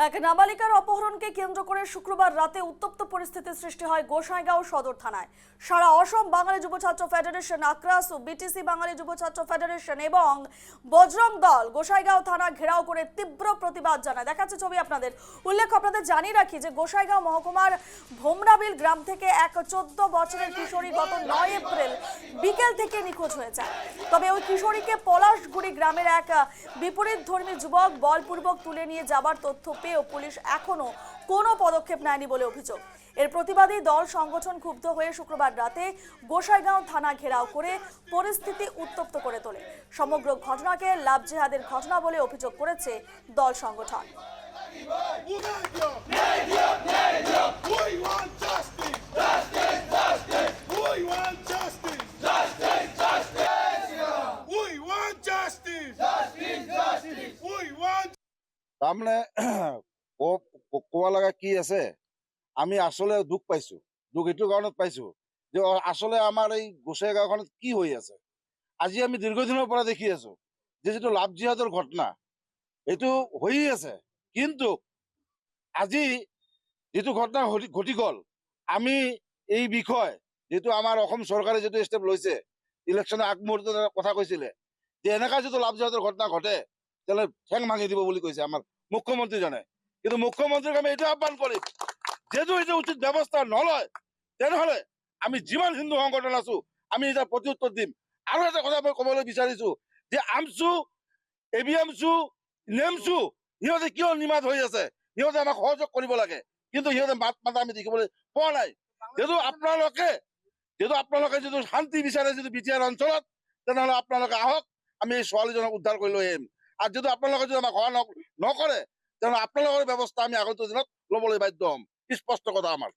এক নাবালিকার অপহরণকে কেন্দ্র করে শুক্রবার রাতে উত্তপ্ত পরিস্থিতির সৃষ্টি হয় গোসাইগাঁও সদর থানায়। সারা অসম বাঙালি যুব ছাত্র ফেডারেশন, আক্রাস ও বিটিসি বাঙালি যুব ছাত্র ফেডারেশন এবং বজরং দল গোসাইগাঁও থানা ঘেরাও করে তীব্র প্রতিবাদ জানায়। দেখাচ্ছে ছবি আপনাদের। উল্লেখ্য, আপনাদের জানিয়ে রাখি যে গোসাইগাঁও মহকুমার ভোমরাবিল গ্রাম থেকে এক 14 বছরের কিশোরী গত 9 এপ্রিল বিকেল থেকে নিখোঁজ হয়ে যায়। তবে ওই কিশোরীকে পলাশগুড়ি গ্রামের এক বিপরীতধর্মী যুবক বলপূর্বক তুলে নিয়ে যাবার তথ্য পেয়েও পুলিশ এখনো কোনো পদক্ষেপ নেয়নি বলে অভিযোগ। এর প্রতিবাদী দল সংগঠন ক্ষুব্ধ হয়ে শুক্রবার রাতে গোসাইগাঁও থানা ঘেরাও করে পরিস্থিতি উত্তপ্ত করে তোলে। সমগ্র ঘটনাকে লাভ জিহাদের ঘটনা বলে অভিযোগ করেছে দল সংগঠন। তাৰমানে কোৱা লগা কি আছে, আমি আসলে দুখ পাইছো। দুখ এইটো কাৰণত পাইছো যে আসলে আমাৰ এই গোসাই গাঁওখনত কি হৈ আছে। আজি আমি দীৰ্ঘদিনৰ পৰা দেখি আছো যে যিটো লাভ জিহাদৰ ঘটনা এইটো হৈয়ে আছে, কিন্তু আজি যিটো ঘটনা ঘটি গ'ল, আমি এই বিষয় যিটো আমাৰ অসম চৰকাৰে যিটো ষ্টেপ লৈছে, ইলেকশ্যনৰ আগমুহূৰ্তত কথা কৈছিলে যে এনেকুৱা যিটো লাভ জিহাদৰ ঘটনা ঘটে তেতিয়াহ'লে ঠেং ভাঙি দিব বুলি কৈছে আমাৰ মুখ্যমন্ত্ৰীজনে। কিন্তু মুখ্যমন্ত্ৰীক আমি এইটো আহ্বান কৰিম, যেহেতু এইটো উচিত ব্যৱস্থা নলয় তেনেহ'লে আমি যিমান হিন্দু সংগঠন আছো আমি এতিয়া প্ৰত্যুত্তৰ দিম। আৰু এটা কথা মই ক'বলৈ বিচাৰিছো যে আমচু, এবিএমচু, নেমচু সিহঁতে কিয় নিমাত হৈ আছে, সিহঁতে আমাক সহযোগ কৰিব লাগে, কিন্তু সিহঁতে মাত মাতা আমি দেখিবলৈ পোৱা নাই। যেহেতু আপোনালোকে যিটো শান্তি বিচাৰে যিটো বিটিআৰ অঞ্চলত, তেনেহ'লে আপোনালোকে আহক, আমি এই ছোৱালীজনক উদ্ধাৰ কৰি লৈ আহিম। আৰু যদি আপোনালোকে যদি আমাক সহায় নকৰে তেনেহ'লে আপোনালোকৰ ব্যৱস্থা আমি আগন্তুক দিনত ল'বলৈ বাধ্য হ'ম। স্পষ্ট কথা আমাৰ।